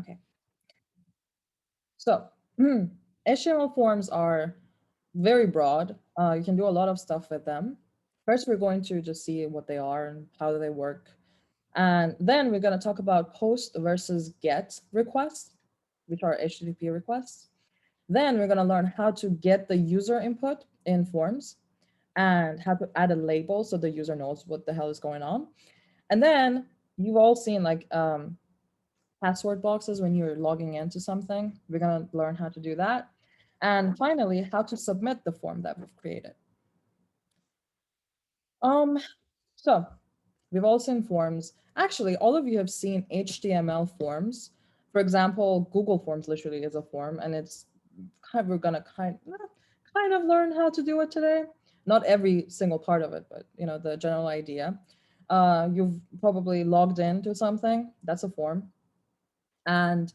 Okay. So HTML forms are very broad. You can do a lot of stuff with them. First, we're going to just see what they are and how they work. And then we're going to talk about post versus get requests, which are HTTP requests. Then we're going to learn how to get the user input in forms and how to add a label so the user knows what the hell is going on. And then you've all seen like password boxes when you're logging into something. We're going to learn how to do that. And finally, how to submit the form that we've created. So we've all seen forms. Actually, all of you have seen HTML forms. For example, Google Forms literally is a form, and it's we're gonna kind of learn how to do it today. Not every single part of it, but the general idea. You've probably logged into something. That's a form, and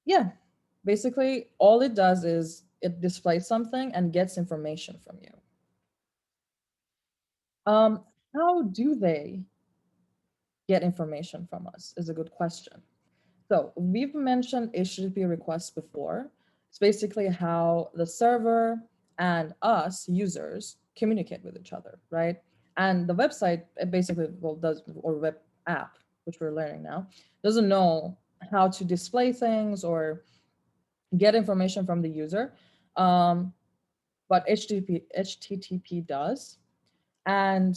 yeah, basically all it does is it displays something and gets information from you. How do they get information from us is a good question. So we've mentioned HTTP requests before. It's basically how the server and us users communicate with each other, right? And the website it basically does, or web app, which we're learning now, doesn't know how to display things or get information from the user. But HTTP does. And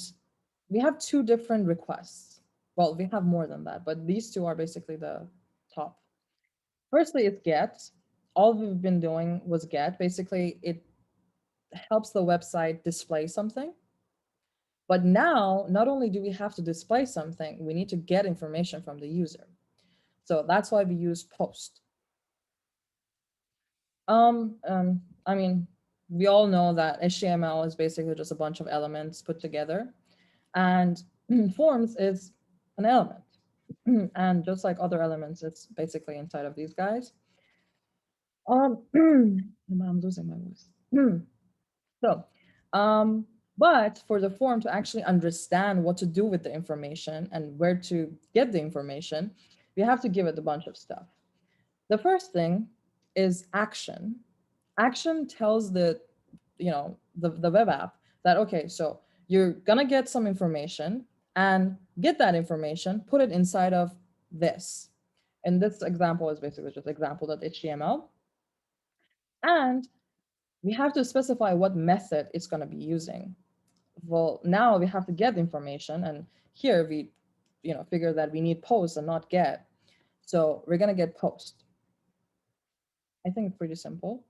we have two different requests. Well, we have more than that, but these two are basically the top. Firstly, it's get. All we've been doing was get. Basically, it helps the website display something. But now, not only do we have to display something, we need to get information from the user. So that's why we use post. I mean, we all know that HTML is basically just a bunch of elements put together, and forms is an element. And just like other elements, it's basically inside of these guys. I'm losing my voice. So, but for the form to actually understand what to do with the information and where to get the information, we have to give it a bunch of stuff. The first thing is action. Action tells the web app that, okay, so you're gonna get some information and get that information, put it inside of this. And this example is basically just example.html. And we have to specify what method it's going to be using. Well, now we have to get information, and here we figure that we need post and not get. So we're going to get post. I think it's pretty simple.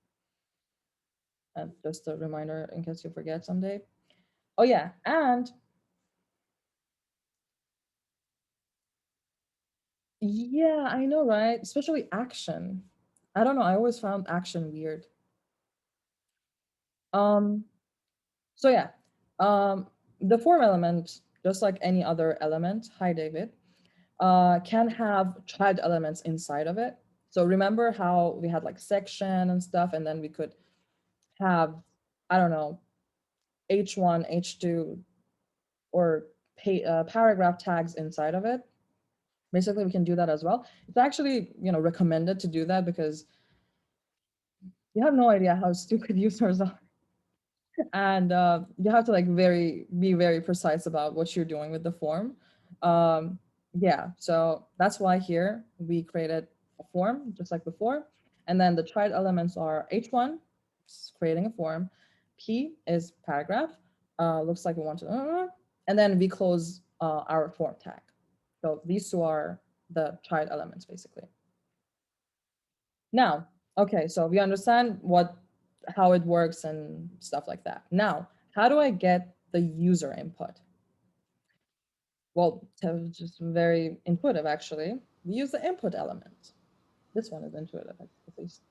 And just a reminder in case you forget someday. Oh yeah, and yeah, I know, right? Especially action. I don't know, I always found action weird. So yeah, the form element, just like any other element, hi David, can have child elements inside of it. So remember how we had like section and stuff, and then we could have, I don't know, H1, H2, or paragraph tags inside of it. Basically, we can do that as well. It's actually, recommended to do that because you have no idea how stupid users are. And you have to like be very precise about what you're doing with the form. Yeah, so that's why here we created a form just like before. And then the child elements are H1, creating a form. P is paragraph. Looks like we want to, and then we close our form tag. So these two are the child elements basically. Now, okay, so we understand how it works and stuff like that. Now, how do I get the user input? Well, just very intuitive actually. We use the input element. This one is intuitive at least.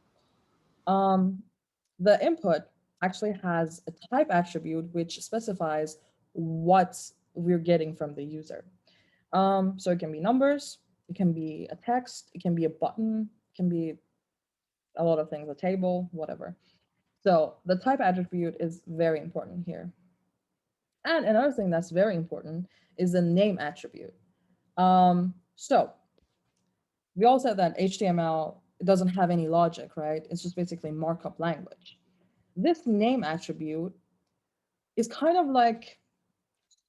The input actually has a type attribute which specifies what we're getting from the user. So it can be numbers, it can be a text, it can be a button, it can be a lot of things, a table, whatever. So the type attribute is very important here. And another thing that's very important is the name attribute. So we all said that HTML doesn't have any logic, right? It's just basically markup language. This name attribute is kind of like,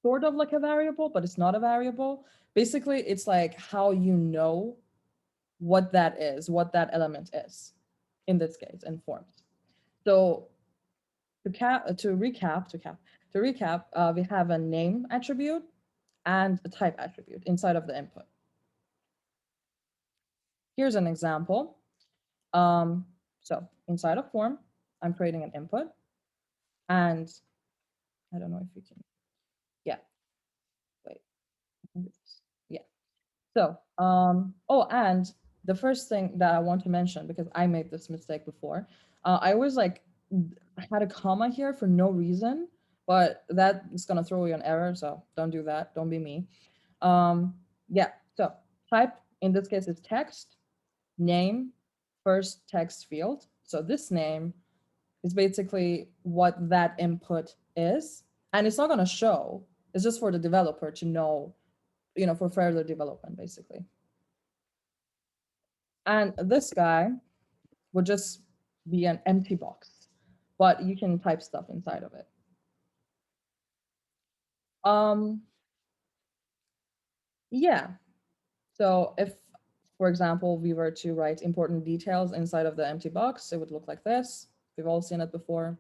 sort of like a variable, but it's not a variable. Basically, it's like how you know what that is, what that element is, in this case, in forms. So to recap, we have a name attribute and a type attribute inside of the input. Here's an example. So inside a form, I'm creating an input, and I don't know if you can, yeah, wait, yeah. So, oh, and the first thing that I want to mention, because I made this mistake before, I always like had a comma here for no reason, but that is gonna throw you an error, so don't do that, don't be me. Yeah, so type in this case is text, name, first text field. So this name is basically what that input is, and it's not gonna show, it's just for the developer to know, for further development, basically. And this guy would just be an empty box, but you can type stuff inside of it. Yeah. So if, for example, we were to write important details inside of the empty box, it would look like this. We've all seen it before.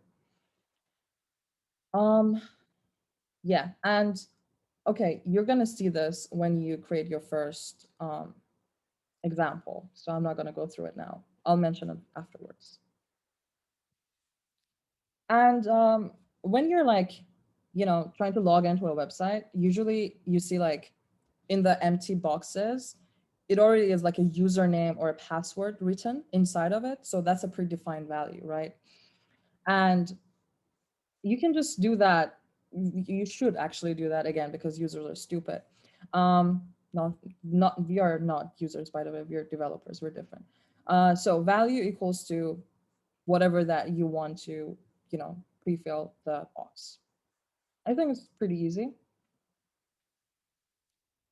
Yeah, and okay, you're gonna see this when you create your first example. So I'm not gonna go through it now. I'll mention it afterwards. And when you're like, trying to log into a website, usually you see like in the empty boxes, it already is like a username or a password written inside of it. So that's a predefined value, right? And you can just do that. You should actually do that again because users are stupid. Not we are not users, by the way. We're developers. We're different. So value equals to whatever that you want to, pre-fill the box. I think it's pretty easy.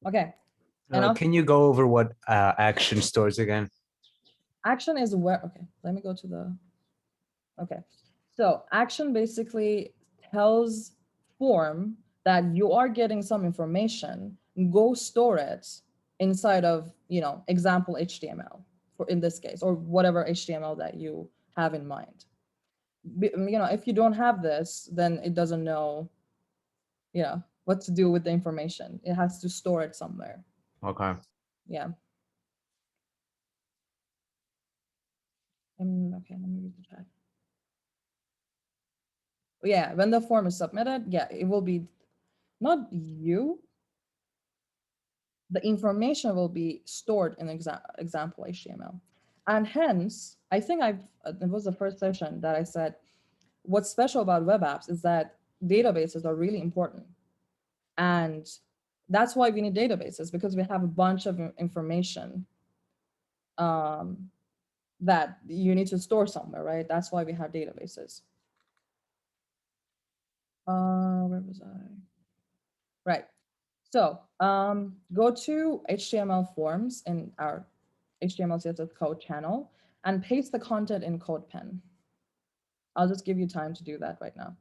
Okay. Can you go over what action stores again? Action is where, okay, let me go to the, okay. So action basically tells form that you are getting some information, go store it inside of, example HTML for in this case, or whatever HTML that you have in mind. If you don't have this, then it doesn't know, what to do with the information. It has to store it somewhere. Okay. Yeah. Okay, let me read the chat. Yeah, when the form is submitted, yeah, it will be not you. The information will be stored in example HTML. And hence, I think it was the first session that I said, what's special about web apps is that databases are really important. And that's why we need databases, because we have a bunch of information that you need to store somewhere, right? That's why we have databases. Where was I? Right. So go to HTML forms in our HTML CSS code channel and paste the content in CodePen. I'll just give you time to do that right now.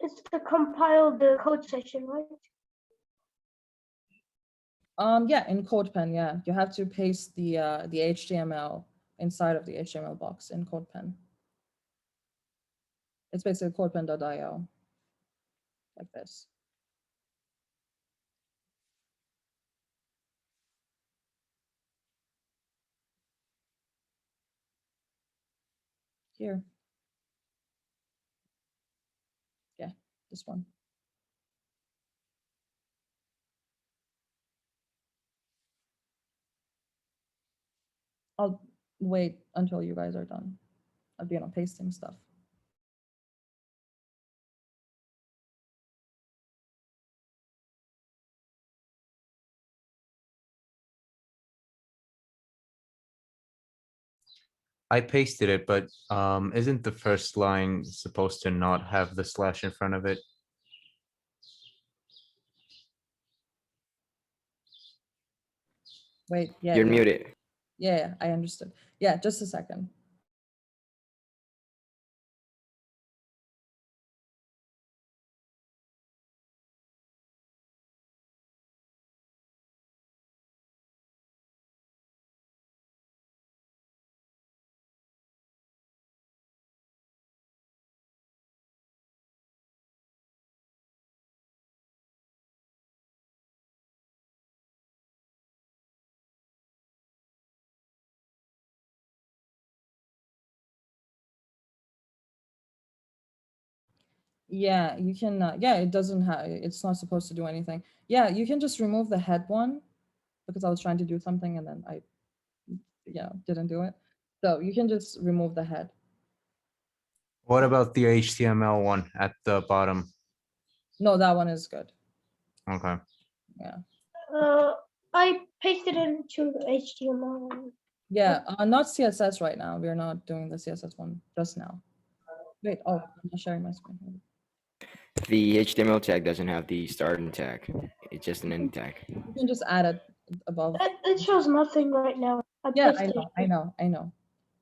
It's to compile the code session, right? Yeah, in CodePen, yeah. You have to paste the HTML inside of the HTML box in CodePen. It's basically codepen.io, like this. Here. Yeah, this one. I'll wait until you guys are done of, pasting stuff. I pasted it, but isn't the first line supposed to not have the slash in front of it? Wait, yeah. You're muted. Yeah, I understood. Yeah, just a second. Yeah, you can, yeah, it doesn't have, it's not supposed to do anything. Yeah, you can just remove the head one because I was trying to do something and then I, didn't do it. So you can just remove the head. What about the HTML one at the bottom? No, that one is good. Okay. Yeah. I pasted it into the HTML. Yeah, not CSS right now. We're not doing the CSS one just now. Wait, oh, I'm not sharing my screen. The HTML tag doesn't have the starting tag. It's just an end tag. You can just add it above. It shows nothing right now. Yeah, pasted it. I know.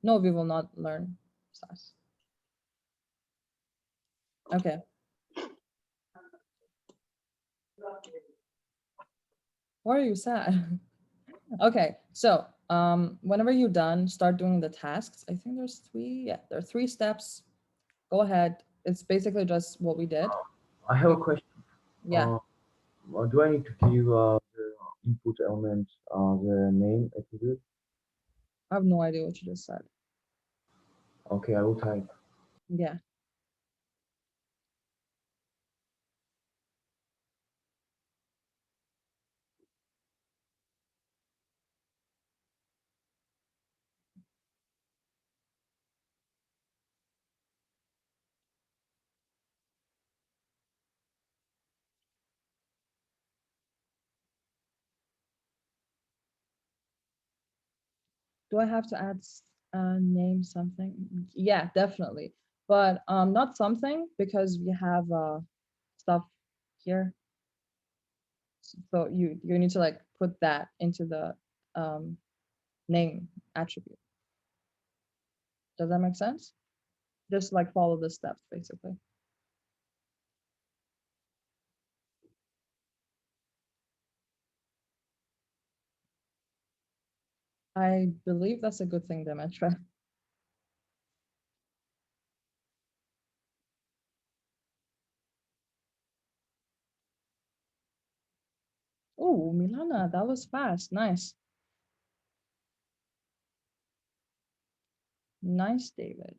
No, we will not learn SAS. Okay. Why are you sad? Okay, so whenever you're done, start doing the tasks. I think there's three. Yeah, there are 3 steps. Go ahead. It's basically just what we did. I have a question. Yeah. Do I need to give the input element the name attribute? I have no idea what you just said. Okay, I will type. Yeah. Do I have to add name something? Yeah, definitely. But not something because we have stuff here. So you need to like put that into the name attribute. Does that make sense? Just like follow the steps basically. I believe that's a good thing, Demetra. Oh, Milana, that was fast. Nice. Nice, David.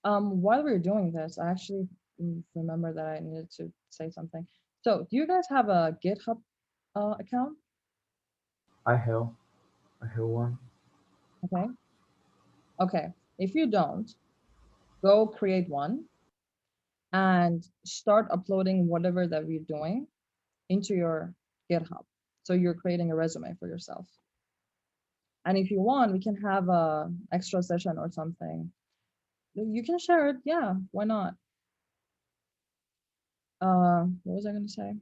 While we are doing this, I actually remember that I needed to say something. So do you guys have a GitHub account? I have one. Okay. Okay. If you don't, go create one and start uploading whatever that we're doing into your GitHub. So you're creating a resume for yourself. And if you want, we can have a extra session or something. You can share it. Yeah, why not? What was I going to say?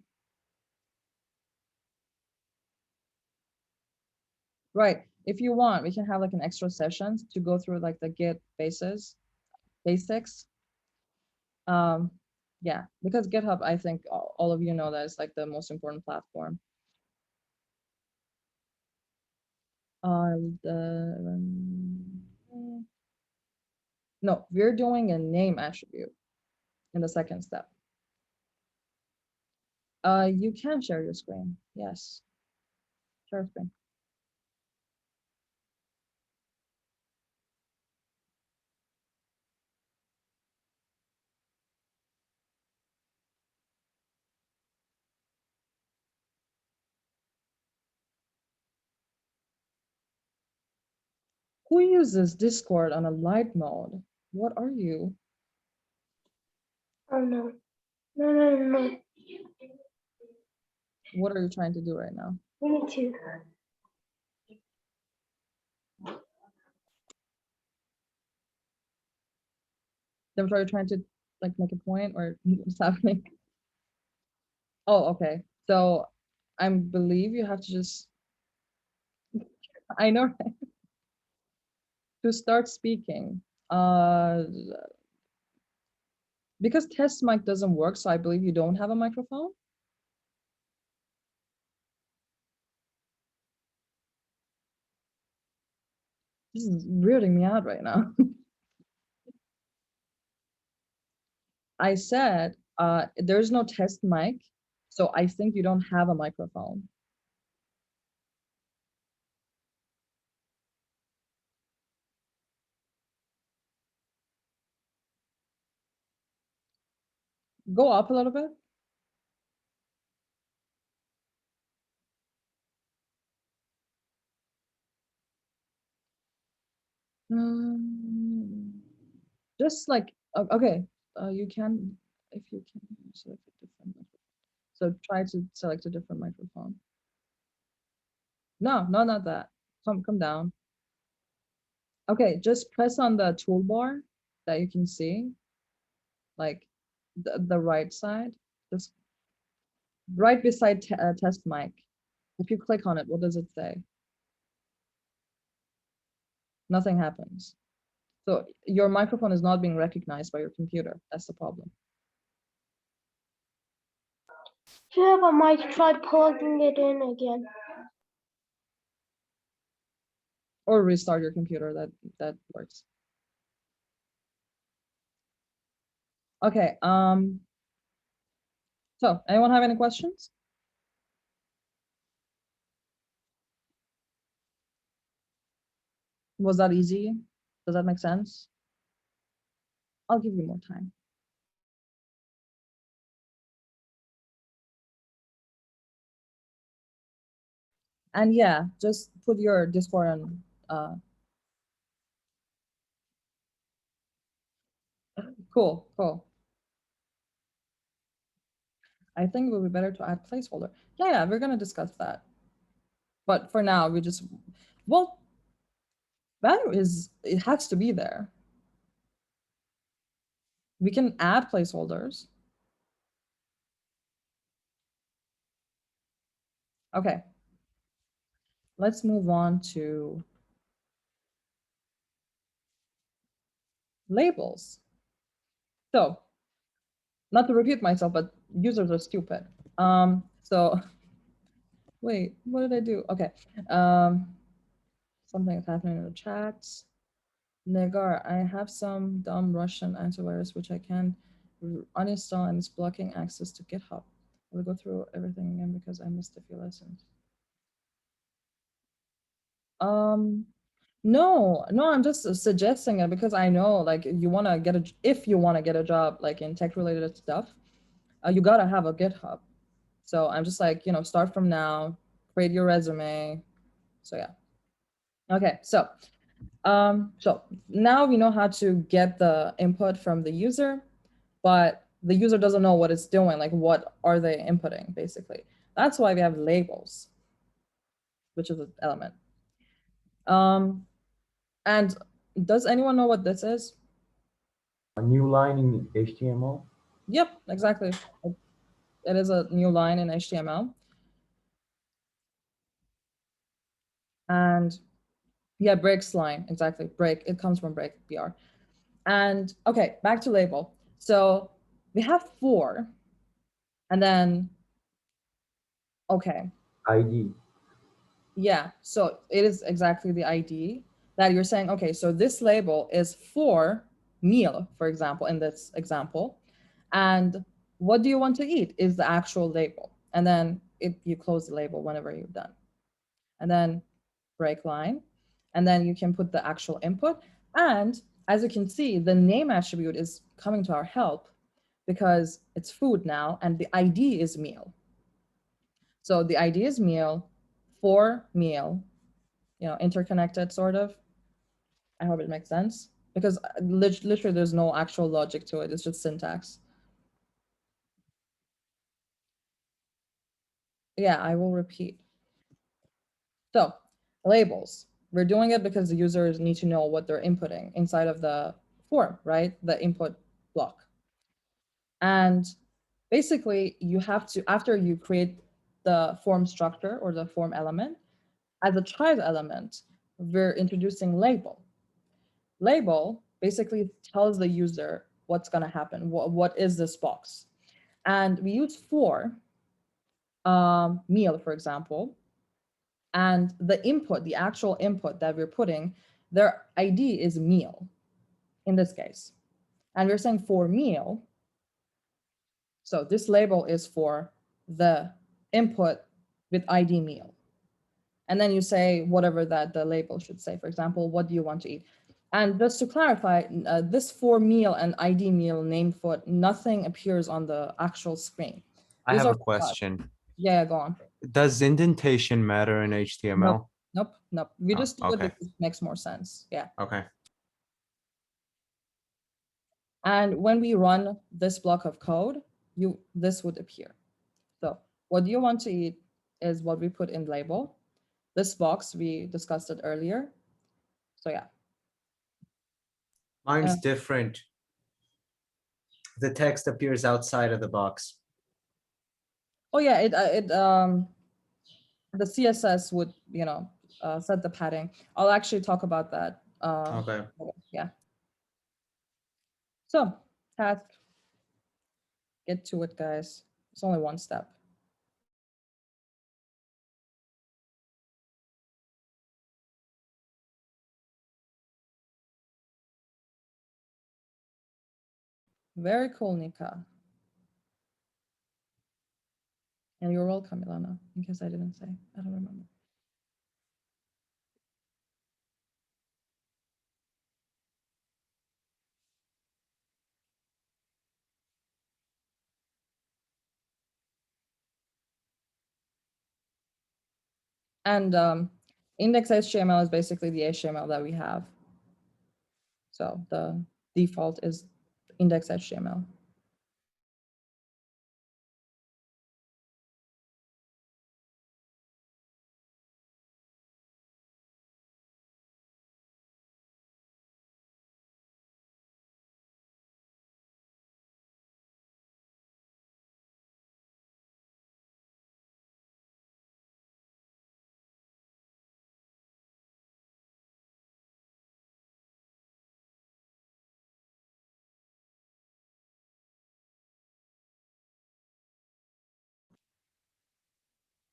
Right. If you want, we can have like an extra session to go through like the Git basics. Yeah, because GitHub, I think all of you know that it's like the most important platform. No, we're doing a name attribute in the second step. You can share your screen. Yes. Share screen. Who uses Discord on a light mode? What are you? Oh no. No. What are you trying to do right now? Me too. Are you trying to like make a point or what's happening? Oh, okay. So I believe you have to just, I know, right? To start speaking. Because test mic doesn't work, so I believe you don't have a microphone. This is weirding me out right now. I said, there's no test mic, so I think you don't have a microphone. Go up a little bit. Just like, okay, you can, if you can select a different microphone. So try to select a different microphone. No, not that. Come down. Okay, just press on the toolbar that you can see, like the right side, just right beside test mic. If you click on it, what does it say? Nothing happens. So your microphone is not being recognized by your computer. That's the problem. If you have a mic, try plugging it in again. Or restart your computer, that works. Okay, so anyone have any questions? Was that easy? Does that make sense? I'll give you more time. And yeah, just put your Discord on. Cool. I think it would be better to add placeholder. Yeah, we're gonna discuss that. But for now, we just, well, value it has to be there. We can add placeholders. Okay. Let's move on to labels. So, not to repeat myself, but users are stupid. So wait, what did I do? Okay. Something is happening in the chat. Negar, I have some dumb Russian antivirus which I can uninstall and it's blocking access to GitHub. I will go through everything again because I missed a few lessons. No, I'm just suggesting it because I know like if you want to get a job like in tech related stuff, you gotta have a GitHub. So I'm just like, start from now, create your resume. So yeah. Okay, so now we know how to get the input from the user, but the user doesn't know what it's doing, like what are they inputting, basically. That's why we have labels, which is an element. And does anyone know what this is? A new line in HTML? Yep, exactly. It is a new line in HTML. And yeah, breaks line, exactly, break, it comes from break, BR. And okay, back to label. So we have 4, and then, okay. ID. Yeah, so it is exactly the ID that you're saying, okay, so this label is for meal, for example, in this example. And what do you want to eat is the actual label. And then you close the label whenever you're done. And then break line. And then you can put the actual input. And as you can see, the name attribute is coming to our help because it's food now and the ID is meal. So the ID is meal for meal, interconnected sort of. I hope it makes sense because literally there's no actual logic to it. It's just syntax. Yeah, I will repeat. So labels, we're doing it because the users need to know what they're inputting inside of the form, right? The input block. And basically you have to, after you create the form structure or the form element, as a child element, we're introducing label. Label basically tells the user what's going to happen. What is this box? And we use for meal, for example, and the input, the actual input that we're putting, their ID is meal in this case. And we're saying for meal. So this label is for the input with ID meal. And then you say whatever that the label should say. For example, what do you want to eat? And just to clarify, this for meal and ID meal name foot, nothing appears on the actual screen. I These have are a question. Yeah, go on. Does indentation matter in HTML? Nope. We Oh, just do it okay. because it makes more sense. Yeah. Okay. And when we run this block of code, this would appear. So what you want to eat is what we put in label. This box, we discussed it earlier. So yeah. Mine's different. The text appears outside of the box. Oh yeah, the CSS would, set the padding. I'll actually talk about that. Okay. Yeah. So task, get to it, guys. It's only one step. Very cool, Nika. And you're welcome, Ilana, in case I didn't say. I don't remember. And index HTML is basically the HTML that we have. So the default is index HTML.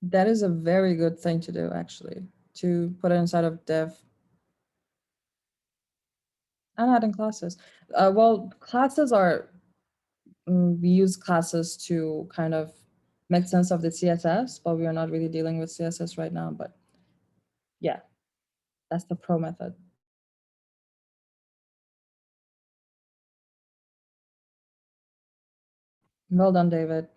That is a very good thing to do, actually, to put it inside of div. And adding classes. Well, classes are, we use classes to kind of make sense of the CSS, but we are not really dealing with CSS right now. But yeah, that's the pro method. Well done, David.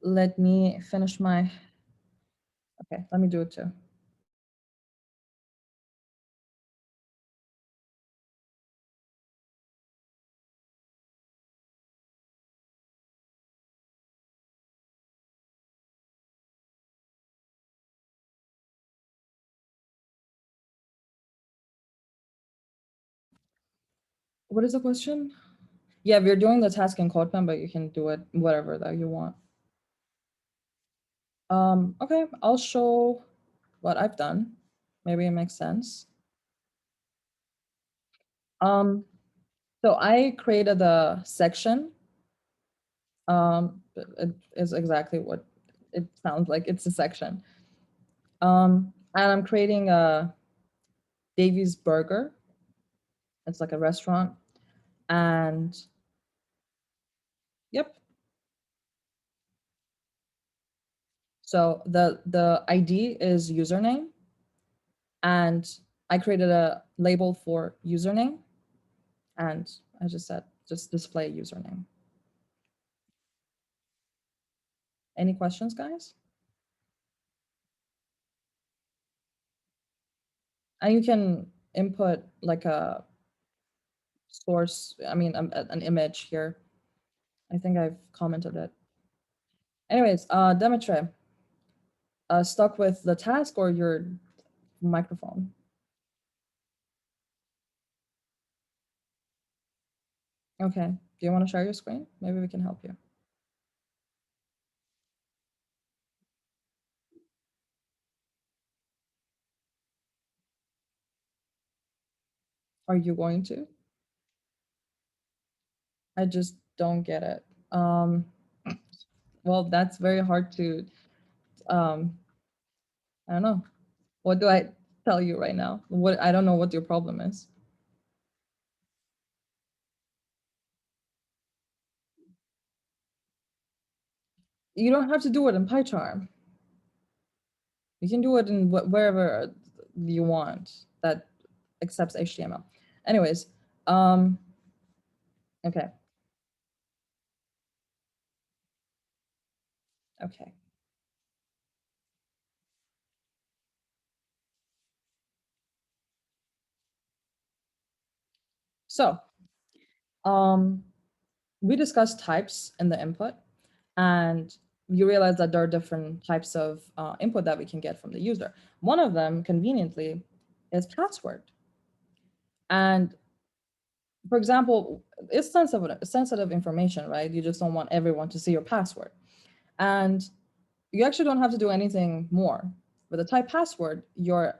Let me finish my, okay, let me do it too. What is the question? Yeah, we're doing the task in CodePen, but you can do it whatever that you want. Okay, I'll show what I've done. Maybe it makes sense. So I created a section. It is exactly what it sounds like. It's a section. And I'm creating a Davy's Burger. It's like a restaurant. And yep. So the ID is username. And I created a label for username. And I just said, just display username. Any questions, guys? And you can input like a source, I mean, an image here. I think I've commented it. Anyways, Demetre, stuck with the task or your microphone? Okay, do you want to share your screen? Maybe we can help you. Are you going to? I just don't get it. Well, that's very hard to, I don't know. What do I tell you right now? I don't know what your problem is. You don't have to do it in PyCharm. You can do it in wherever you want that accepts HTML. Anyways, okay. Okay. So, we discussed types in the input, and you realize that there are different types of input that we can get from the user. One of them, conveniently, is password. And for example, it's sensitive information, right? You just don't want everyone to see your password. And you actually don't have to do anything more. With a type password, your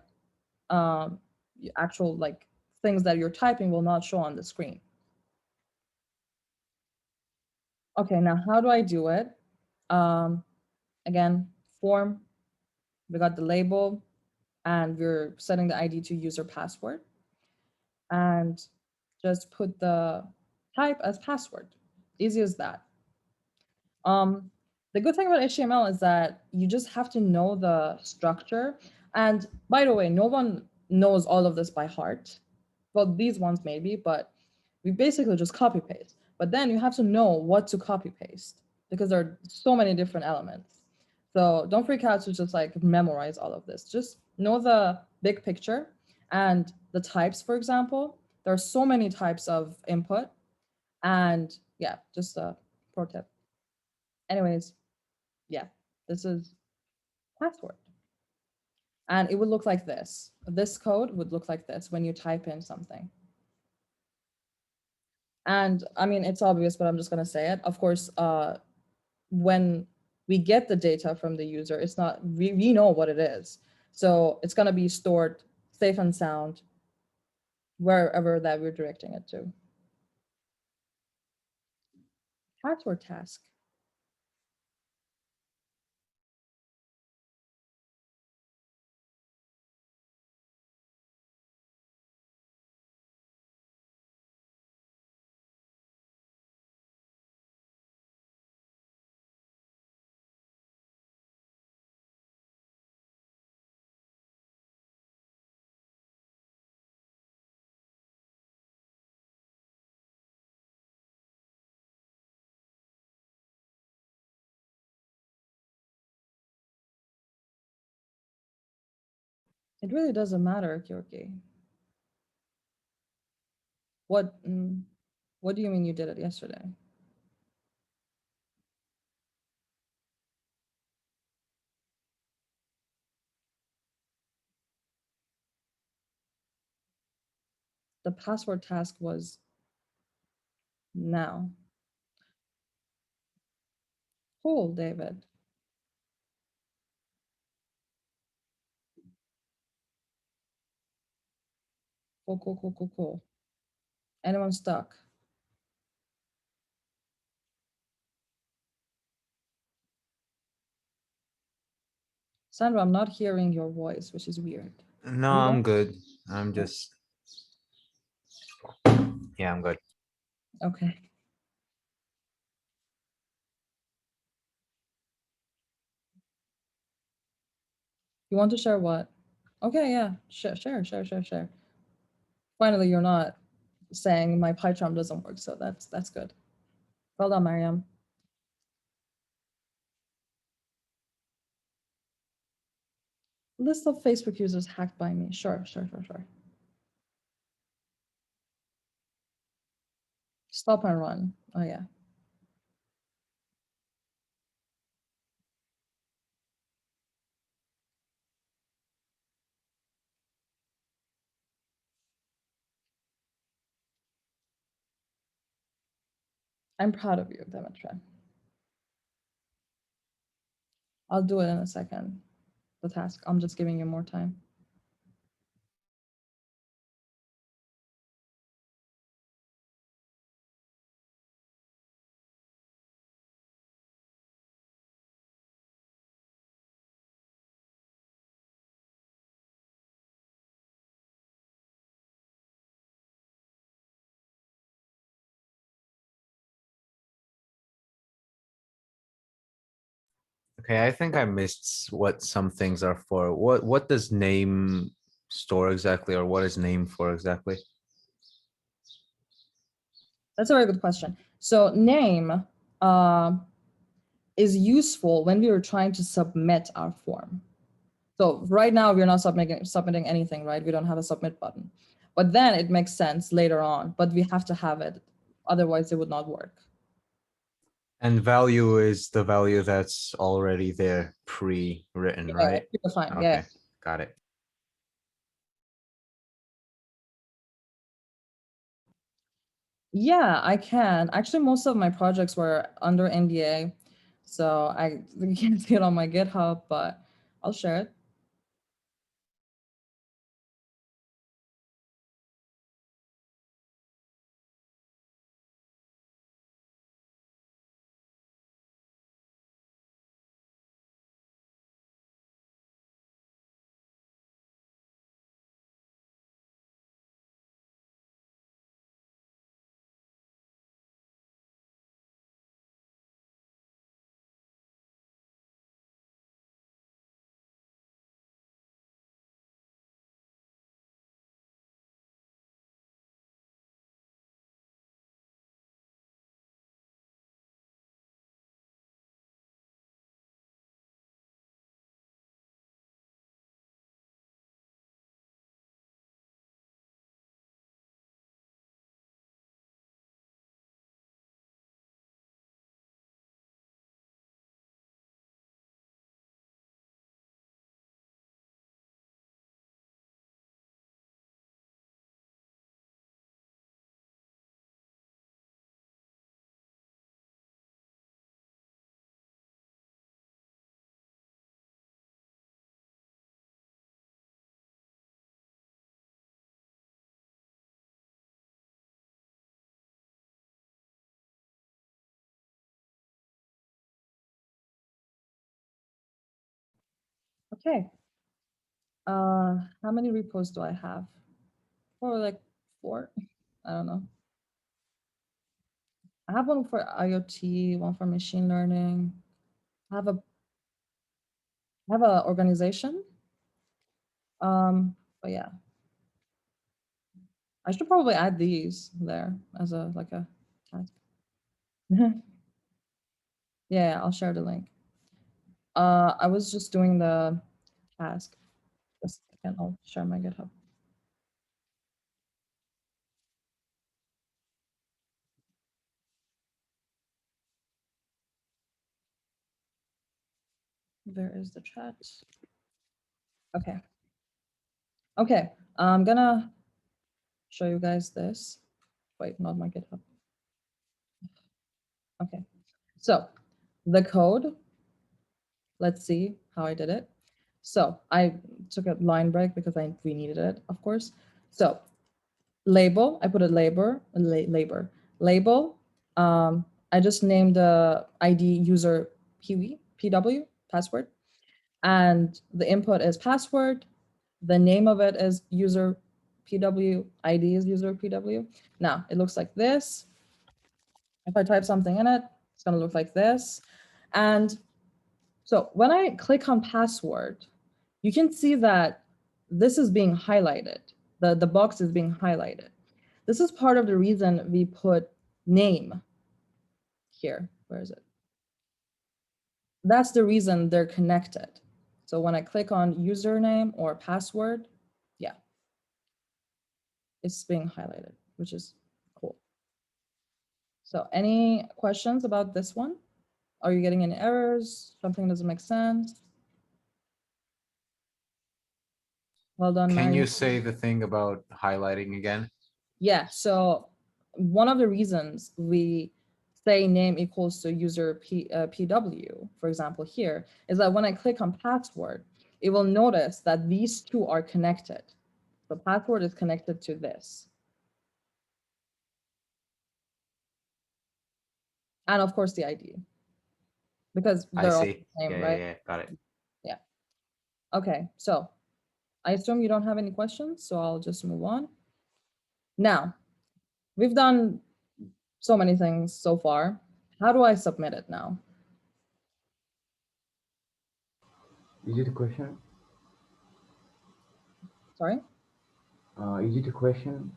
actual like things that you're typing will not show on the screen. Okay, now how do I do it? Again, form, we got the label, and we're setting the ID to user password. And just put the type as password. Easy as that. The good thing about HTML is that you just have to know the structure. And by the way, no one knows all of this by heart. Well, these ones maybe, but we basically just copy paste. But then you have to know what to copy paste because there are so many different elements. So don't freak out to just like memorize all of this. Just know the big picture and the types, for example. There are so many types of input. And yeah, just a pro tip. Anyways, yeah, this is password. And it would look like this. This code would look like this when you type in something. And I mean, it's obvious, but I'm just going to say it. Of course, when we get the data from the user, it's not, we know what it is. So it's going to be stored safe and sound wherever that we're directing it to. Password task. It really doesn't matter, Kyorki. What do you mean you did it yesterday? The password task was now. Cool, David. Cool, cool, cool, cool, cool. Anyone stuck? Sandra, I'm not hearing your voice, which is weird. No, You I'm there? good. I'm just, yeah, I'm good. Okay. You want to share what? Okay, yeah, share. Finally, you're not saying my PyCharm doesn't work. So that's good. Well done, Mariam. List of Facebook users hacked by me. Sure. Stop and run. Oh yeah. I'm proud of you, Demetra. I'll do it in a second. The task. I'm just giving you more time. Okay, I think I missed what some things are for. What does name store exactly, or what is name for exactly? That's a very good question. So name is useful when we are trying to submit our form. So right now we're not submitting anything, right? We don't have a submit button. But then it makes sense later on, but we have to have it. Otherwise it would not work. And value is the value that's already there pre-written, right? Fine. Okay, Yeah. got it. Yeah, I can. Actually, most of my projects were under NDA, so I can't see it on my GitHub, but I'll share it. Okay. How many repos do I have? Or like 4? I don't know. I have one for IoT, one for machine learning. I have a organization. But yeah. I should probably add these there as a task. Yeah, I'll share the link. I was just doing the task. Just a second, I'll share my GitHub. There is the chat. Okay. Okay, I'm gonna show you guys this. Wait, not my GitHub. Okay, so the code, let's see how I did it. So I took a line break because we needed it, of course. So label, I put a label. I just named the ID user PW, password. And the input is password. The name of it is user PW, ID is user PW. Now it looks like this. If I type something in it, it's gonna look like this. And so when I click on password, you can see that this is being highlighted. The box is being highlighted. This is part of the reason we put name here. Where is it? That's the reason they're connected. So when I click on username or password, yeah, it's being highlighted, which is cool. So any questions about this one? Are you getting any errors? Something doesn't make sense? Well done, Can Mary. you say the thing about highlighting again? Yeah, so one of the reasons we say name equals to user PW, for example, here, is that when I click on password, it will notice that these two are connected. The password is connected to this. And of course the ID. Because I they're all see. the same, Yeah, right? yeah, got it. Okay, so I assume you don't have any questions, so I'll just move on. Now, we've done so many things so far. How do I submit it now? Is it a question? Sorry, Is it a question?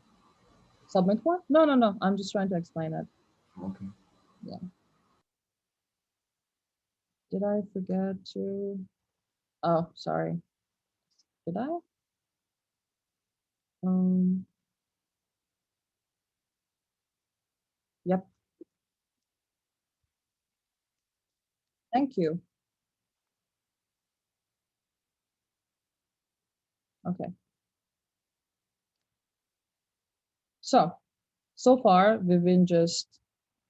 submit what? No, no, no, I'm just trying to explain it. Okay. Did I forget to? Oh, sorry. Did I? Yep. Thank you. Okay. So far we've been just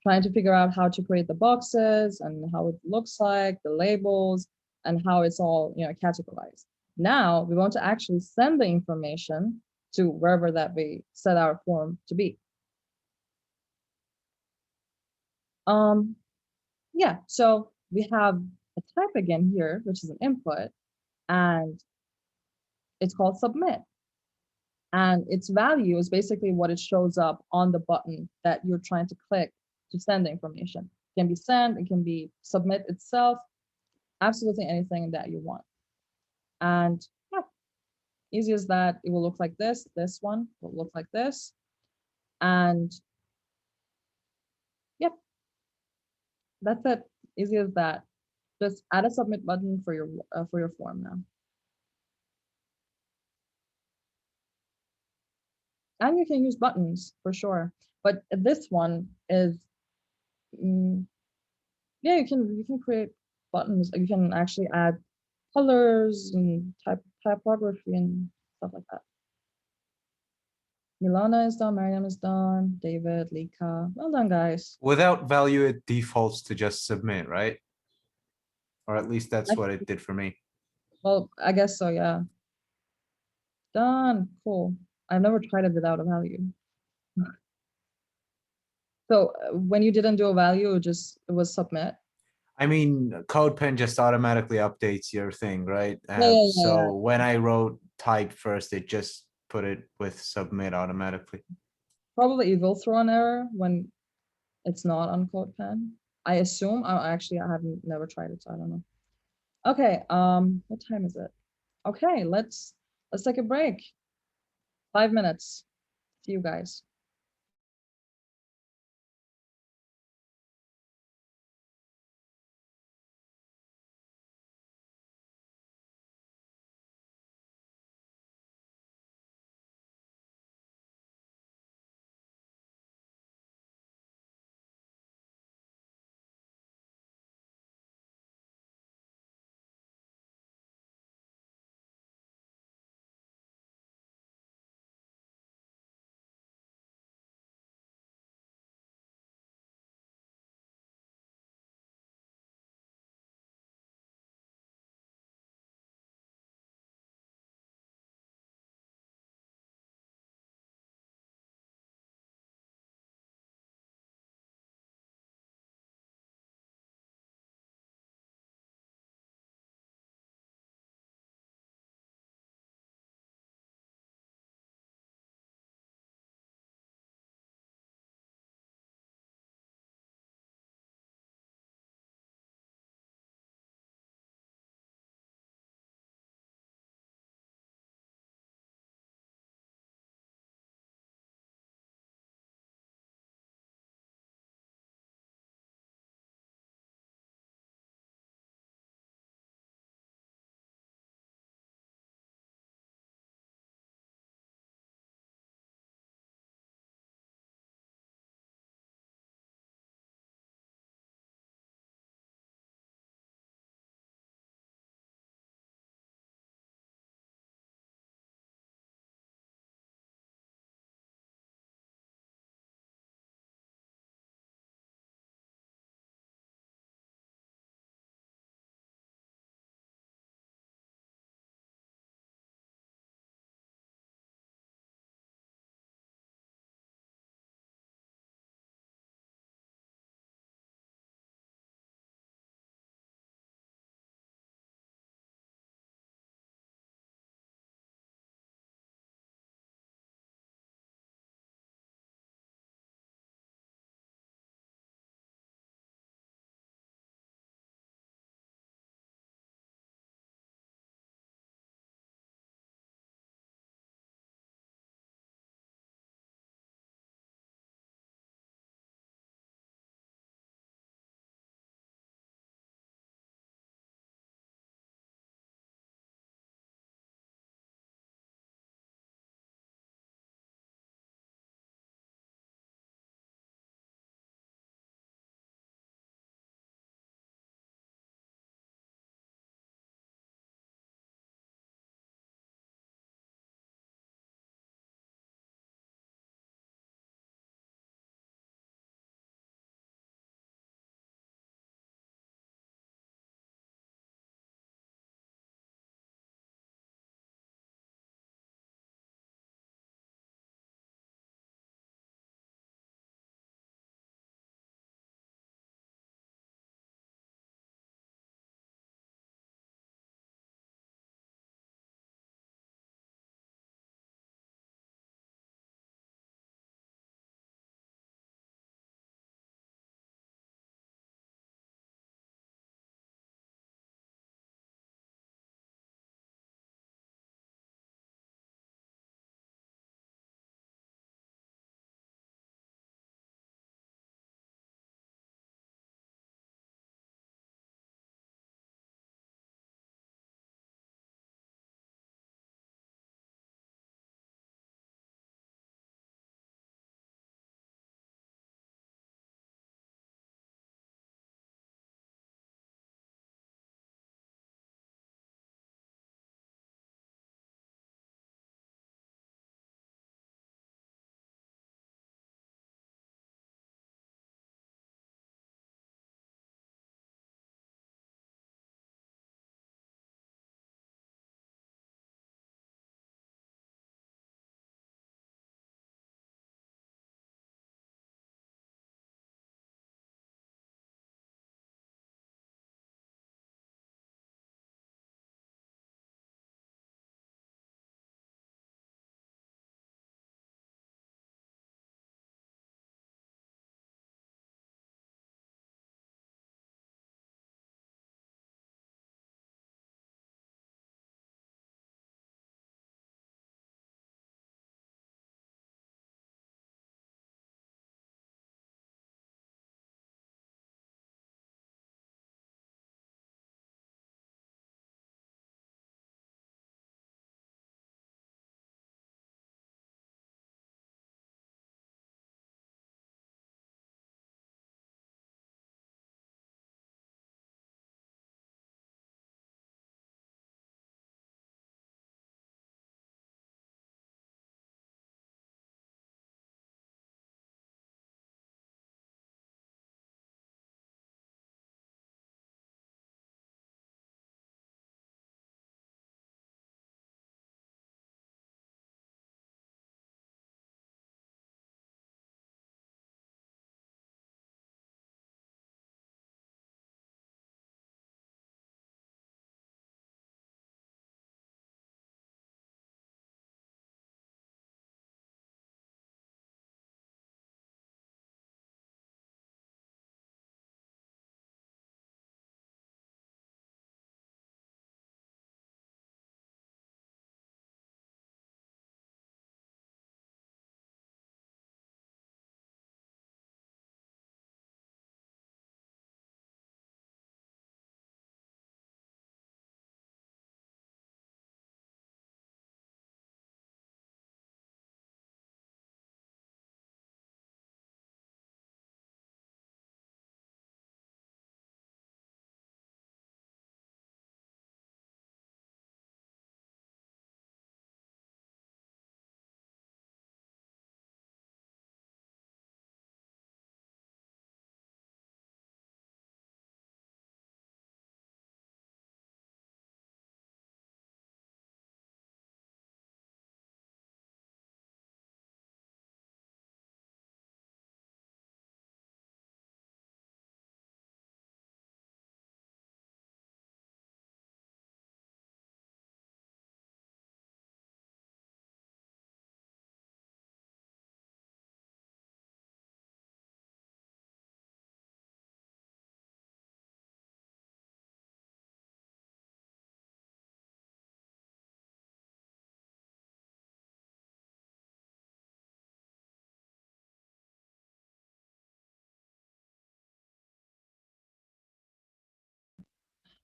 trying to figure out how to create the boxes and how it looks like, the labels, and how it's all, categorized. Now we want to actually send the information to wherever that we set our form to be. Yeah, so we have a type again here, which is an input, and it's called submit. And its value is basically what it shows up on the button that you're trying to click to send the information. It can be send, it can be submit itself, absolutely anything that you want. And yeah, easy as that. It will look like this. This one will look like this. And yep, that's it. Easy as that. Just add a submit button for your form now. And you can use buttons for sure. But this one is, yeah, you can create buttons. You can actually add colors and typography and stuff like that. Milana is done, Mariam is done, David, Lika. Well done, guys. Without value, it defaults to just submit, right? Or at least that's I- what it did for me. Well, I guess so, yeah. Done, cool. I've never tried it without a value. So when you didn't do a value, it was submit. I mean, CodePen just automatically updates your thing, right? Yeah. So when I wrote type first, it just put it with submit automatically. Probably it will throw an error when it's not on CodePen. I assume. I haven't never tried it, so I don't know. Okay, what time is it? Okay, let's take a break. 5 minutes. See you guys.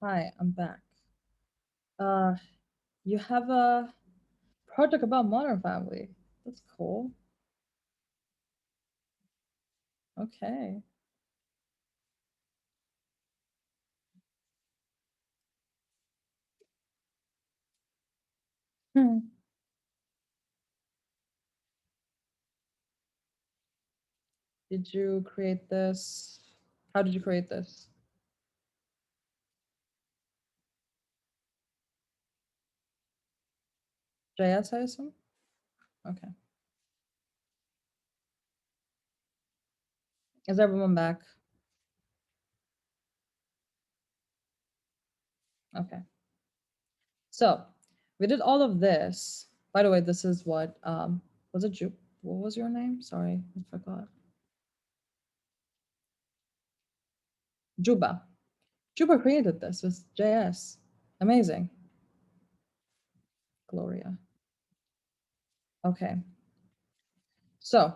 Hi, I'm back. You have a project about Modern Family. That's cool. Okay. Hmm. Did you create this? How did you create this? JS, I assume? Okay. Is everyone back? Okay. So we did all of this. By the way, this is what was it what was your name? Sorry, I forgot. Juba. Juba created this with JS. Amazing. Gloria. Okay. So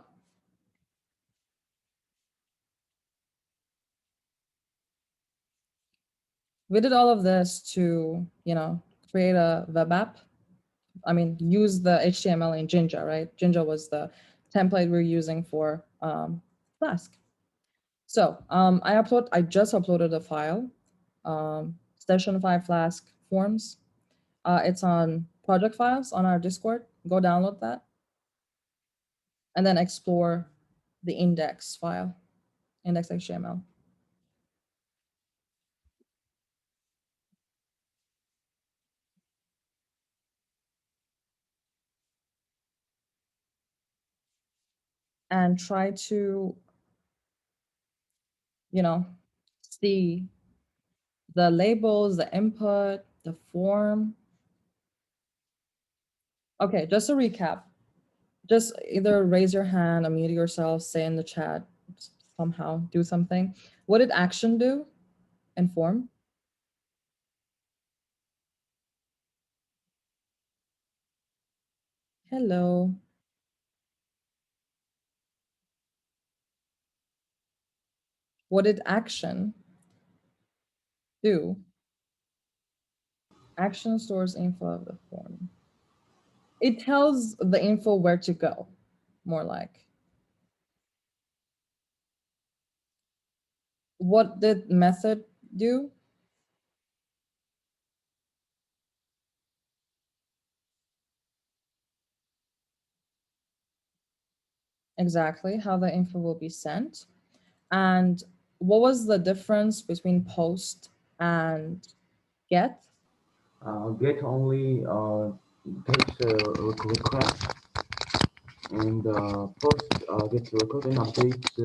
we did all of this to, create a web app. I mean, use the HTML in Jinja, right? Jinja was the template we're using for Flask. So I just uploaded a file, session 5 Flask forms. It's on project files on our Discord. Go download that. And then explore the index file, index.html. And try to, see the labels, the input, the form. Okay, just to recap, just either raise your hand, unmute yourself, say in the chat, somehow do something. What did action do in form? Hello. What did action do? Action stores info of the form. It tells the info where to go, more like. What did method do? Exactly how the info will be sent. And what was the difference between post and get? Get only takes a request, and post gets record and updates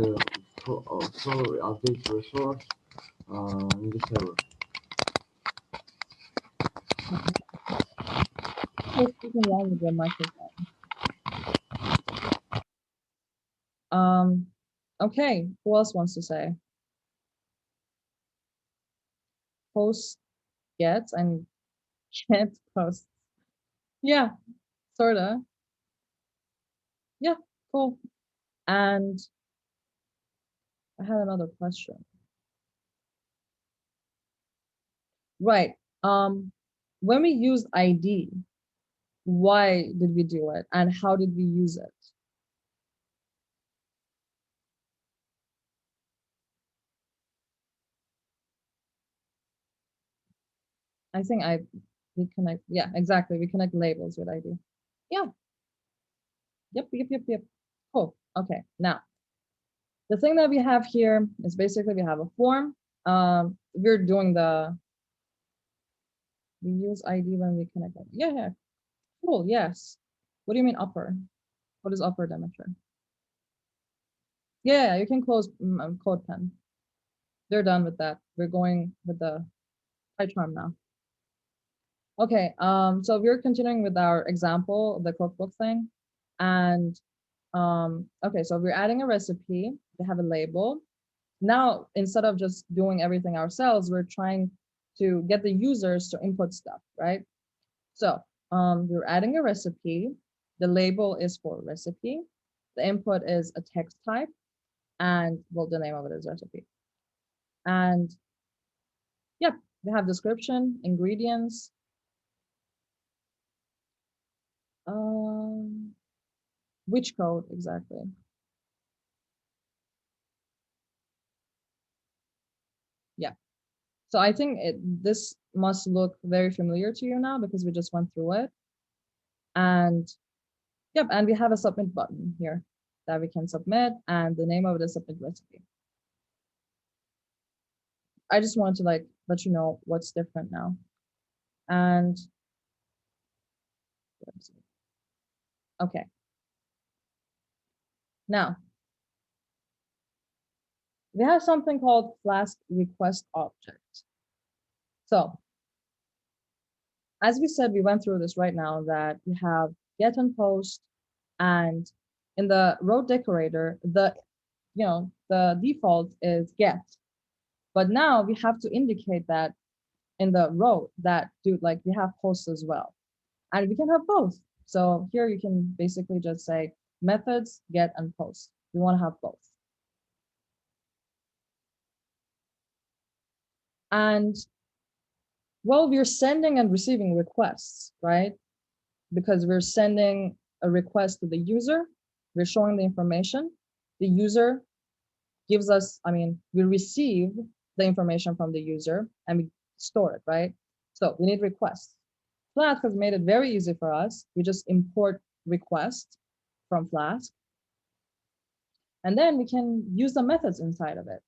updates resource in the server. What's something wrong with your microphone? Okay, who else wants to say? Post gets and get posts. Yeah, sorta. Yeah, cool. And I had another question. Right. When we use ID, why did we do it and how did we use it? I think we connect, yeah, exactly. We connect labels with ID. Yeah. Yep. Cool. Okay. Now, the thing that we have here is basically we have a form. We're doing we use ID when we connect it. Yeah. Cool. Yes. What do you mean upper? What is upper, Demeter? Yeah, you can close code pen. They're done with that. We're going with the PyCharm now. Okay, so we're continuing with our example of the cookbook thing. And okay, so we're adding a recipe. They have a label. Now, instead of just doing everything ourselves, we're trying to get the users to input stuff, right? So we're adding a recipe. The label is for recipe. The input is a text type. And well, the name of it is recipe. And yeah, We have description, ingredients. Which code exactly? Yeah. So I think this must look very familiar to you now because we just went through it. And yep, and we have a submit button here that we can submit, and the name of it is submit recipe. I just wanted to like let you know what's different now. And okay. Now we have something called Flask request object. So as we said, we went through this right now that we have get and post, and in the row decorator, the default is get. But now we have to indicate that in the row that we have post as well. And we can have both. So here you can basically just say methods, get and post. We want to have both. And well, we're sending and receiving requests, right? Because we're sending a request to the user, we're showing the information, the user gives us, we receive the information from the user and we store it, right? So we need requests. Flask has made it very easy for us. We just import request from Flask, and then we can use the methods inside of it.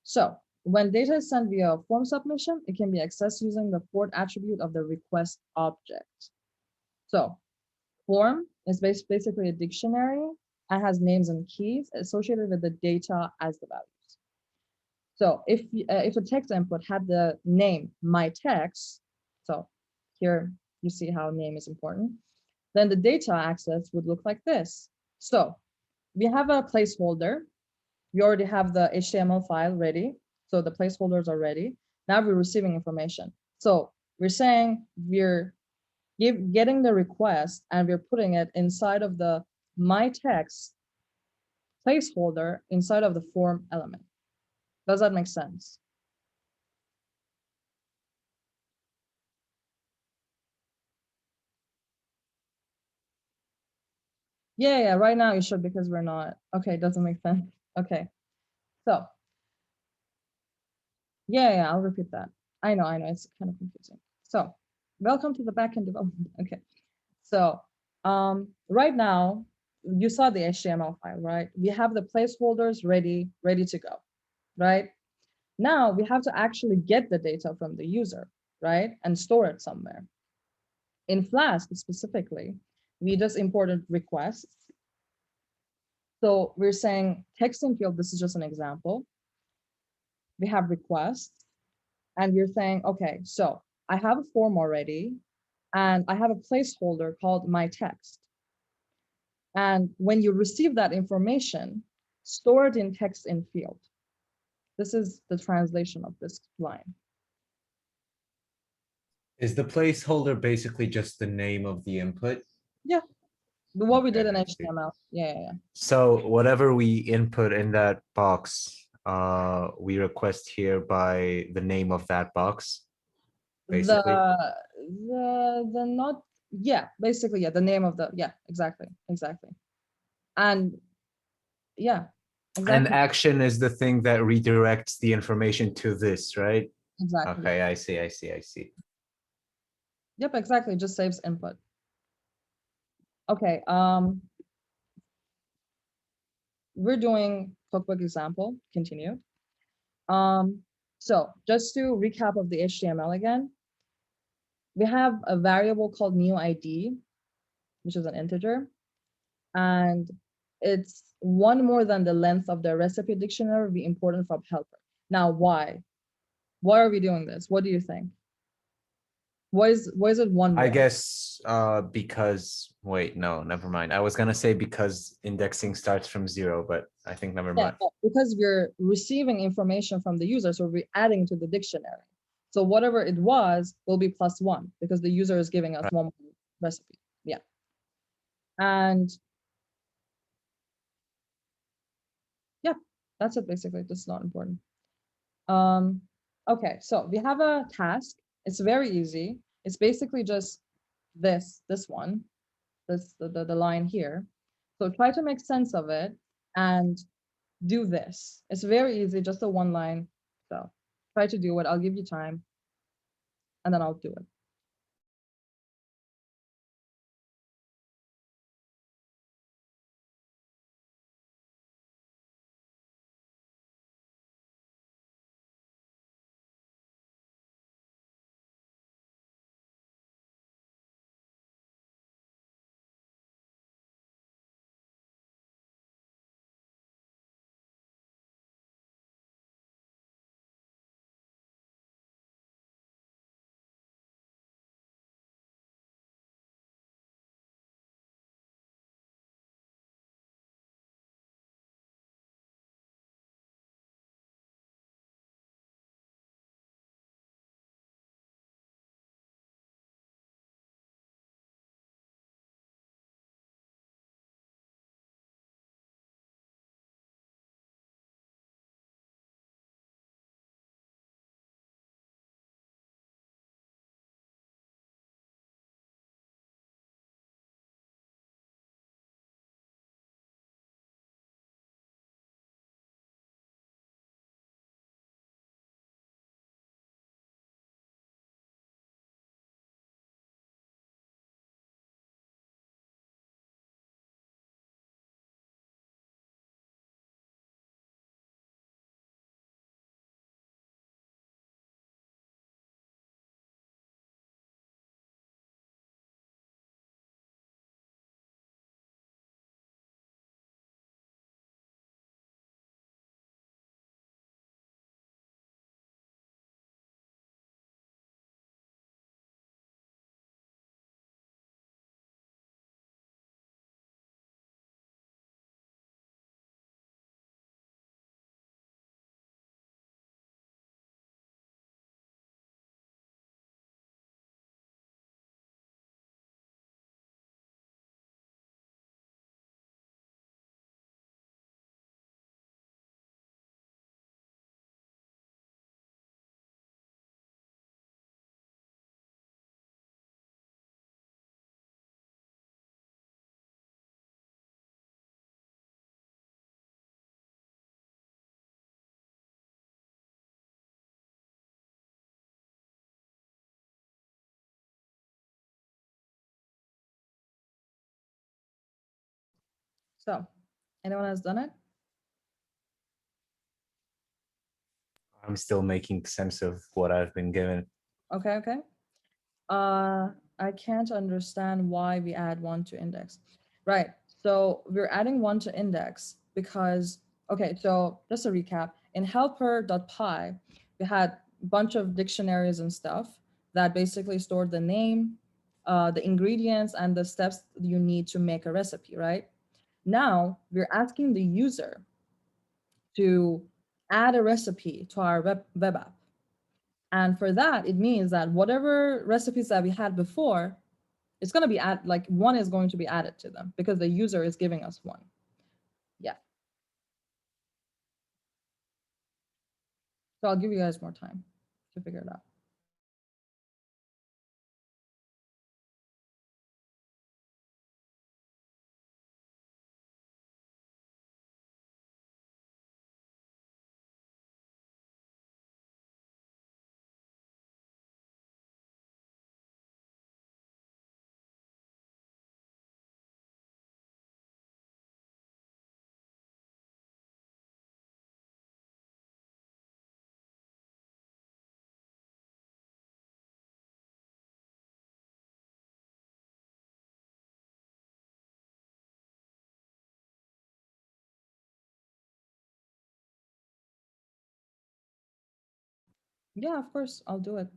So when data is sent via form submission, it can be accessed using the port attribute of the request object. So form is basically a dictionary and has names and keys associated with the data as the values. So if a text input had the name my text, so here you see how name is important, then the data access would look like this. So we have a placeholder. We already have the HTML file ready. So the placeholders are ready. Now we're receiving information. So we're saying we're getting the request and we're putting it inside of the my text placeholder inside of the form element. Does that make sense? Yeah, right now you should because we're not. Okay, doesn't make sense. Okay, so yeah, I'll repeat that. I know, it's kind of confusing. So welcome to the backend development. Okay, so right now you saw the HTML file, right? We have the placeholders ready to go, right? Now we have to actually get the data from the user, right? And store it somewhere. In Flask specifically, we just imported requests. So we're saying text in field, this is just an example. We have requests and we're saying, okay, so I have a form already and I have a placeholder called my text. And when you receive that information, store it in text in field. This is the translation of this line. Is the placeholder basically just the name of the input? Yeah, what we did in Okay, I see. HTML. Yeah. So whatever we input in that box, we request here by the name of that box, basically. The not, yeah, basically, yeah, the name of the, yeah, exactly. And yeah, And exactly. action is the thing that redirects the information to this, right? Exactly. Okay, I see. Yep, exactly. Just saves input. Okay, we're doing cookbook example, continue. So just to recap of the HTML again, we have a variable called new ID, which is an integer, and it's one more than the length of the recipe dictionary we imported from helper. Now, why? Why are we doing this? What do you think? Why is it one more? I guess because wait, no, never mind. I was gonna say because indexing starts from 0, but I think never Yeah, mind. because we're receiving information from the user, so we're adding to the dictionary. So whatever it was will be +1 because the user is giving us one more recipe. Yeah. And yeah, that's it basically. This is not important. Okay, so we have a task. It's very easy. It's basically just this one, the line here. So try to make sense of it and do this. It's very easy, just a one line. So try to do it. I'll give you time and then I'll do it. So anyone has done it? I'm still making sense of what I've been given. Okay, okay. I can't understand why we add one to index. Right, so we're adding one to index because, okay, so just a recap, in helper.py, we had a bunch of dictionaries and stuff that basically stored the name, the ingredients, and the steps you need to make a recipe, right? Now we're asking the user to add a recipe to our web app. And for that, it means that whatever recipes that we had before, it's going to be like one is going to be added to them because the user is giving us one. Yeah. So I'll give you guys more time to figure it out. Yeah, of course, I'll do it.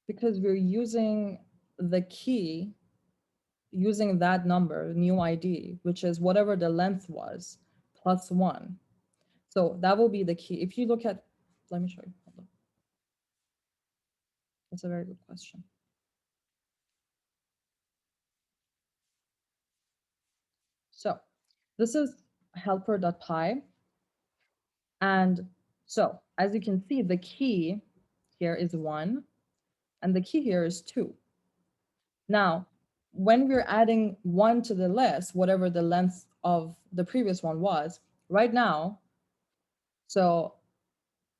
Because we're using the key using that number, new ID, which is whatever the length was, plus 1. So that will be the key. If you look at, let me show you. Hold on. That's a very good question. So this is helper.py. And so as you can see, the key here is 1, and the key here is 2. Now, when we're adding 1 to the list, whatever the length of the previous one was, right now, so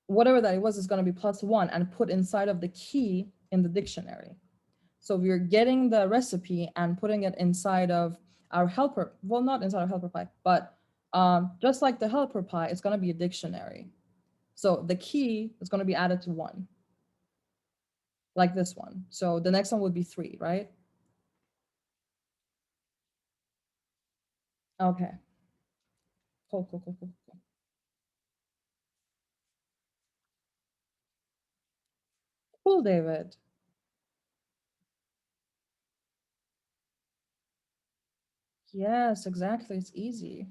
whatever that it was is going to be plus 1 and put inside of the key in the dictionary. So we're getting the recipe and putting it inside of our helper, well, not inside of helper pie, but just like the helper pie, it's going to be a dictionary. So the key is going to be added to 1, like this one. So the next one would be 3, right? Okay. Cool, cool, cool, cool, cool. Cool, David. Yes, exactly. It's easy.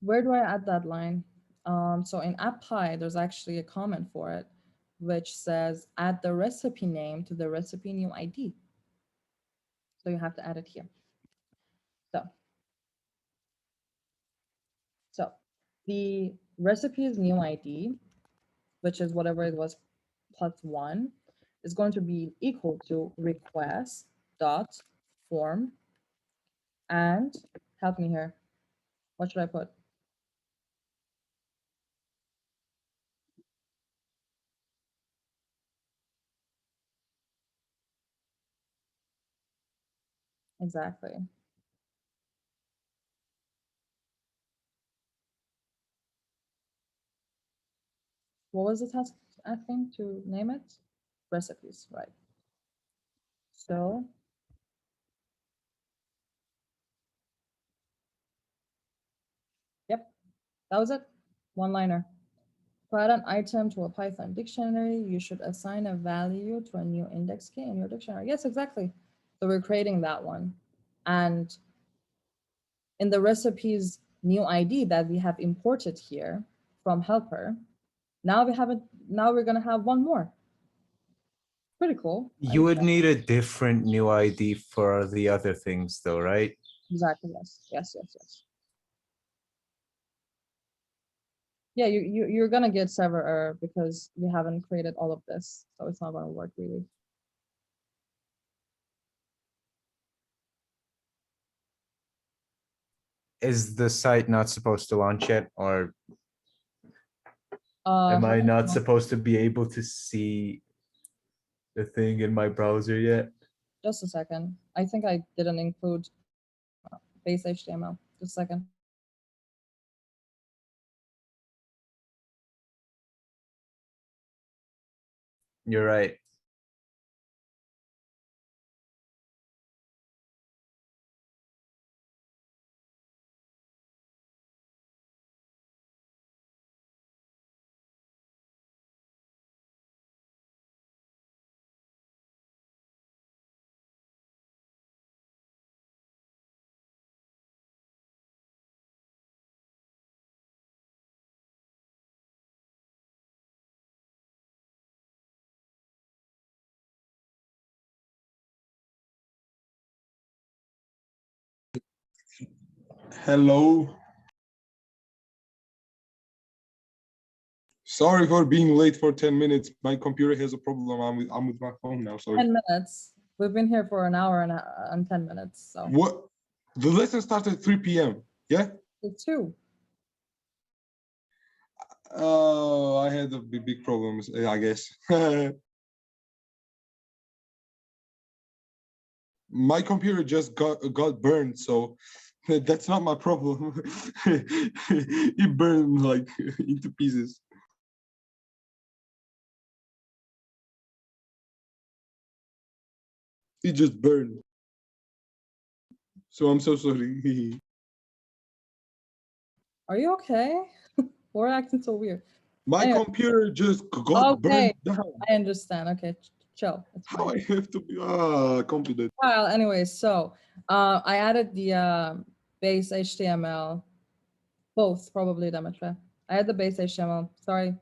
Where do I add that line? So in AppPy, there's actually a comment for it, which says add the recipe name to the recipe new ID. So you have to add it here. So the recipe's new ID, which is whatever it was plus 1, is going to be equal to request dot form, and help me here. What should I put? Exactly. What was the task asking to name it? Recipes, right? So yep, that was it. One-liner. To add an item to a Python dictionary, you should assign a value to a new index key in your dictionary. Yes, exactly. So we're creating that one. And in the recipe's new ID that we have imported here from helper, now we're gonna have one more. Pretty cool. You would need a different new ID for the other things though, right? Exactly, yes. Yes. Yeah, you're gonna get server error because we haven't created all of this, so it's not gonna work really. Is the site not supposed to launch yet, or Uh, am I haven't not launched- supposed to be able to see the thing in my browser yet? Just a second. I think I didn't include base HTML. Just a second. You're right. Hello. Sorry for being late for 10 minutes. My computer has a problem. I'm with my phone now. So 10 minutes. We've been here for an hour and 10 minutes. So what? The lesson started at 3 p.m. Yeah. it's 2. I had a big problems, I guess. My computer just got burned, so that's not my problem. It burned like into pieces. It just burned. So I'm so sorry. Are you okay? We're acting so weird. My Anyway. computer just got Okay. burned down. I understand. Okay, chill. It's How fine. I have to be confident. Well, anyways, so I added the base HTML, both probably, Demetra. I had the base HTML. Sorry,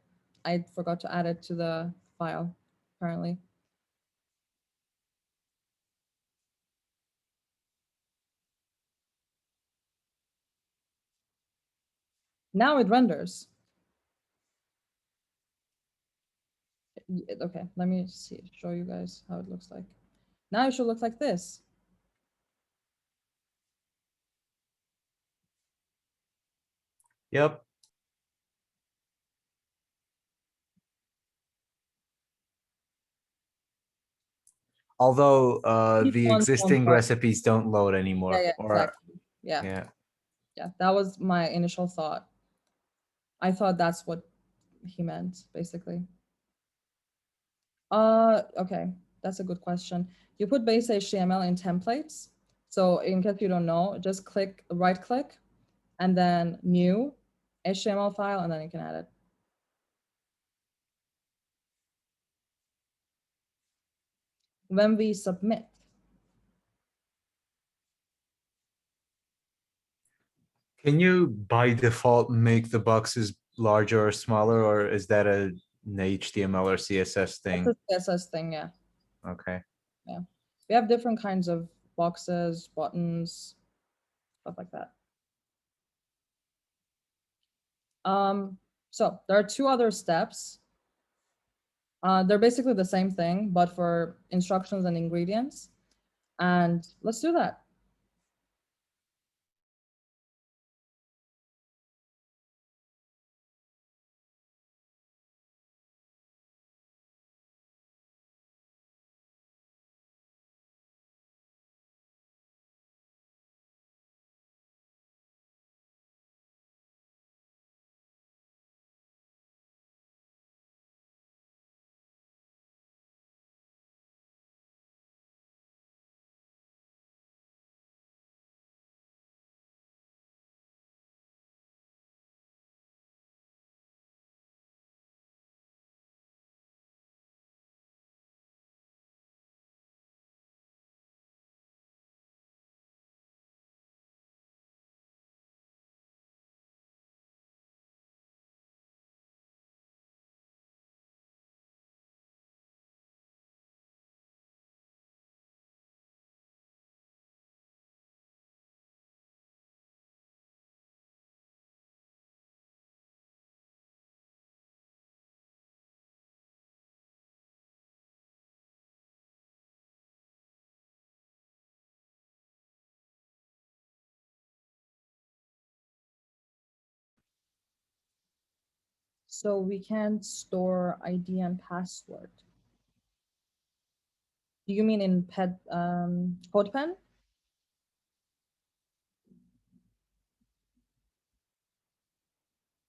I forgot to add it to the file, apparently. Now it renders. Okay, let me show you guys how it looks like. Now it should look like this. Yep. Although Each the one's existing one recipes don't load anymore. Yeah, Or exactly. yeah. Yeah, that was my initial thought. I thought that's what he meant, basically. Okay, that's a good question. You put base HTML in templates. So in case you don't know, just right click and then new HTML file, and then you can add it. When we submit, Can you by default make the boxes larger or smaller, or is that an HTML or CSS thing? that's a CSS thing, yeah. Okay. We have different kinds of boxes, buttons, stuff like that. So there are two other steps. They're basically the same thing, but for instructions and ingredients. And let's do that. So we can store ID and password. Do you mean in CodePen?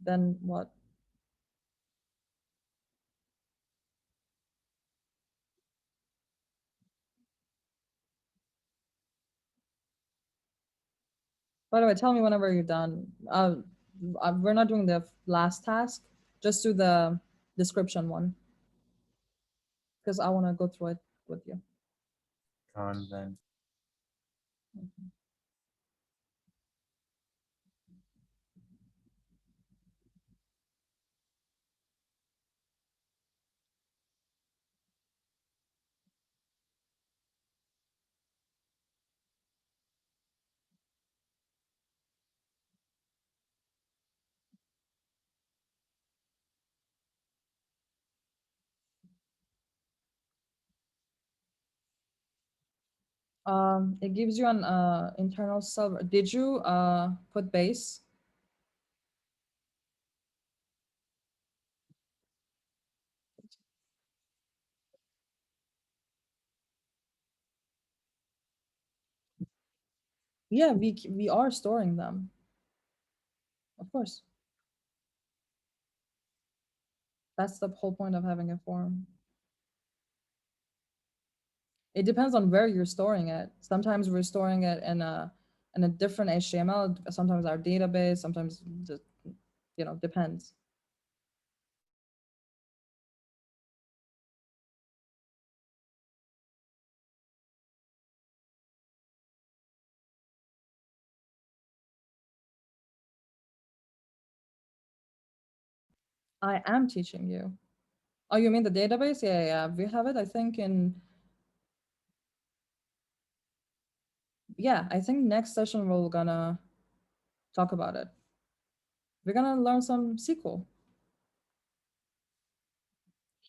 Then what? By the way, tell me whenever you're done. We're not doing the last task. Just do the description one. Because I want to go through it with you. On then. It gives you an internal server. Did you put base? Yeah, we are storing them. Of course. That's the whole point of having a form. It depends on where you're storing it. Sometimes we're storing it in a different HTML, sometimes our database, sometimes just, depends. I am teaching you. Oh, you mean the database? Yeah. We have it, I think, I think next session we're gonna talk about it. We're gonna learn some SQL.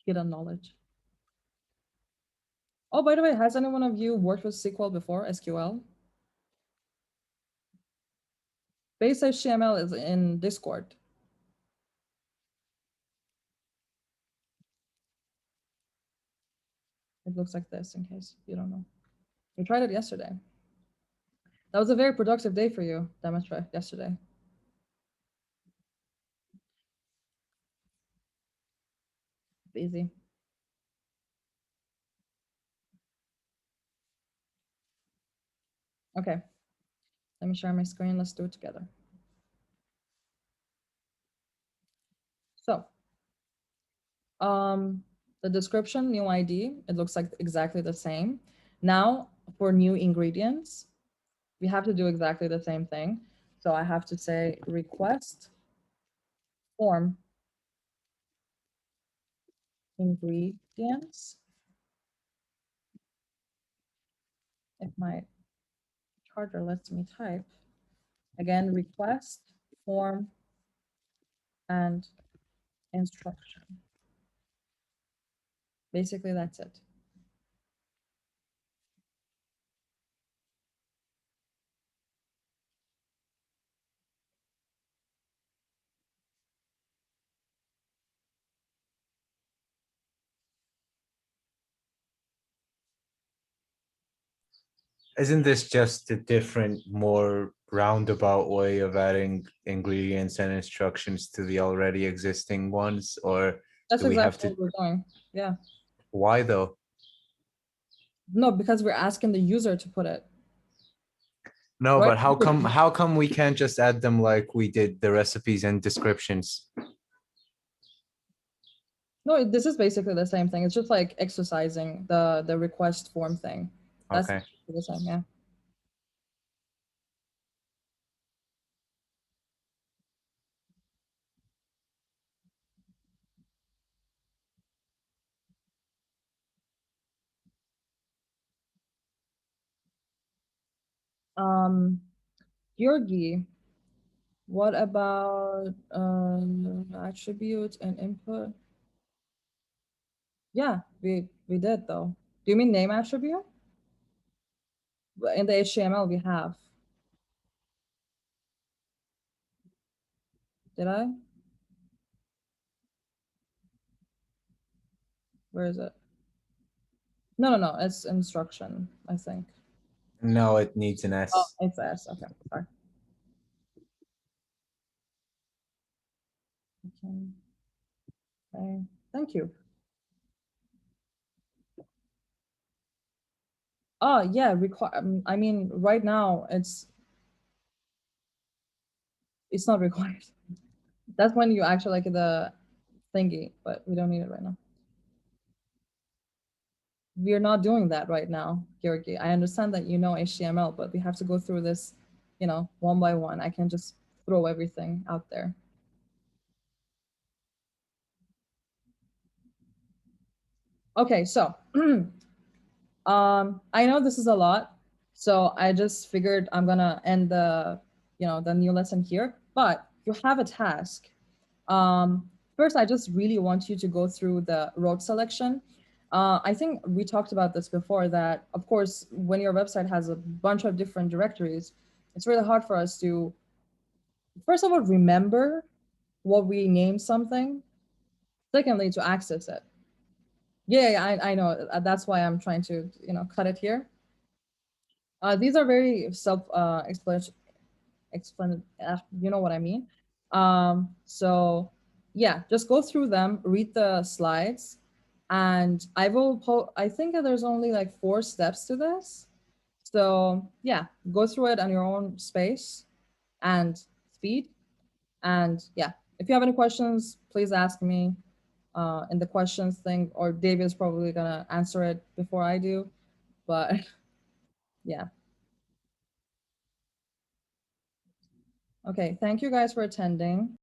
Hidden knowledge. Oh, by the way, has any one of you worked with SQL before, SQL? Base HTML is in Discord. It looks like this, in case you don't know. We tried it yesterday. That was a very productive day for you, Demetra, yesterday. It's easy. Okay. Let me share my screen. Let's do it together. So, the description, new ID, it looks like exactly the same. Now, for new ingredients, we have to do exactly the same thing. So I have to say request form ingredients. If my charger lets me type, again, request form and instruction. Basically, that's it. Isn't this just a different, more roundabout way of adding ingredients and instructions to the already existing ones? Or That's do we have exactly to? what we're doing. Yeah. Why though? No, because we're asking the user to put it. No, Right. but how come we can't just add them like we did the recipes and descriptions? No, this is basically the same thing. It's just like exercising the request form thing. That's Okay. the same, yeah. Georgi, what about attribute and input? Yeah, we did though. Do you mean name attribute? In the HTML we have. Did I? Where is it? No, it's instruction, I think. No, it needs an Oh, S. it's S. Okay, sorry. Okay, thank you. Oh yeah, I mean, right now it's not required. That's when you actually like the thingy, but we don't need it right now. We're not doing that right now, Georgi. I understand that you know HTML, but we have to go through this, one by one. I can't just throw everything out there. Okay, so I know this is a lot, so I just figured I'm gonna end the new lesson here. But you have a task. First, I just really want you to go through the road selection. I think we talked about this before, that of course, when your website has a bunch of different directories, it's really hard for us to, first of all, remember what we named something. Secondly, to access it. Yeah, I know. That's why I'm trying to, cut it here. These are very self-explanatory. You know what I mean. So yeah, just go through them, read the slides, And I think that there's only like 4 steps to this. So yeah, go through it on your own space and speed. And yeah, if you have any questions, please ask me in the questions thing, or David's probably gonna answer it before I do. But yeah. Okay, thank you guys for attending.